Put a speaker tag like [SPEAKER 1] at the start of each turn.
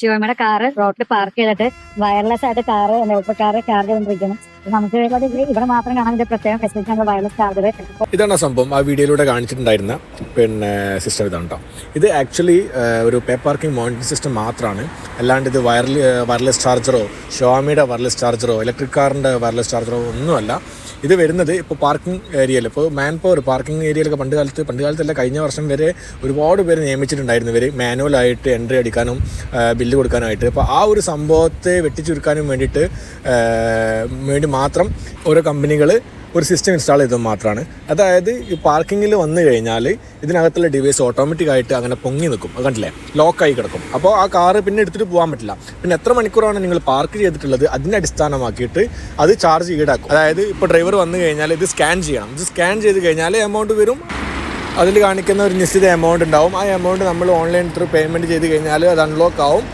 [SPEAKER 1] ശിവമ്മയുടെ car റോഡിൽ park ചെയ്തിട്ട് wireless ആയിട്ട് കാറ് കാറ് ചാർജ് ചെയ്തുകൊണ്ടിരിക്കുന്നു. നമുക്ക് ഇവിടെ മാത്രം കാണാൻ ഇതിന്റെ പ്രത്യേകം ഫെസിലിറ്റി വയർലെസ് ചാർജർ.
[SPEAKER 2] ഇതാണ് സംഭവം. ആ വീഡിയോയിലൂടെ കാണിച്ചിട്ടുണ്ടായിരുന്ന സിസ്റ്റം ഇതാണ് കേട്ടോ. ഇത് ആക്ച്വലി ഒരു പേ പാർക്കിംഗ് മോണിറ്ററിംഗ് സിസ്റ്റം മാത്രമാണ്. അല്ലാണ്ട് ഇത് വയർലെസ് ചാർജറോ ഷോമിയുടെ വയർലെസ് ചാർജറോ ഇലക്ട്രിക് കാറിൻ്റെ വയർലെസ് ചാർജറോ ഒന്നുമല്ല. ഇത് വരുന്നത് ഇപ്പോൾ പാർക്കിംഗ് ഏരിയയിൽ, ഇപ്പോൾ മാൻ പവർ പാർക്കിംഗ് ഏരിയയിലൊക്കെ പണ്ട് കാലത്തല്ല കഴിഞ്ഞ വർഷം വരെ ഒരുപാട് പേര് നിയമിച്ചിട്ടുണ്ടായിരുന്നു. ഇവർ മാനുവലായിട്ട് എൻട്രി അടിക്കാനും ബില്ല് കൊടുക്കാനായിട്ട്. അപ്പോൾ ആ ഒരു സംഭവത്തെ വെട്ടിച്ചുരുക്കാനും വേണ്ടി മാത്രം ഓരോ കമ്പനികൾ ഒരു സിസ്റ്റം ഇൻസ്റ്റാൾ ചെയ്തത് മാത്രമാണ്. അതായത് ഈ പാർക്കിങ്ങിൽ വന്നു കഴിഞ്ഞാൽ ഇതിനകത്തുള്ള ഡിവൈസ് ഓട്ടോമാറ്റിക്കായിട്ട് അങ്ങനെ പൊങ്ങി നിൽക്കും. അത് കണ്ടില്ലേ, ലോക്കായി കിടക്കും. അപ്പോൾ ആ കാറ് പിന്നെ എടുത്തിട്ട് പോകാൻ പറ്റില്ല. പിന്നെ എത്ര മണിക്കൂറാണ് നിങ്ങൾ പാർക്ക് ചെയ്തിട്ടുള്ളത് അതിനെ അടിസ്ഥാനമാക്കിയിട്ട് അത് ചാർജ് ഈടാക്കും. അതായത് ഇപ്പോൾ ഡ്രൈവർ വന്നു കഴിഞ്ഞാൽ ഇത് സ്കാൻ ചെയ്യണം. ഇത് സ്കാൻ ചെയ്ത് കഴിഞ്ഞാൽ എമൗണ്ട് വരും. അതിൽ കാണിക്കുന്ന ഒരു നിശ്ചിത എമൗണ്ട് ഉണ്ടാവും. ആ എമൗണ്ട് നമ്മൾ ഓൺലൈൻ ത്രൂ പേയ്മെൻറ്റ് ചെയ്ത് കഴിഞ്ഞാൽ അത് അൺലോക്ക് ആവും.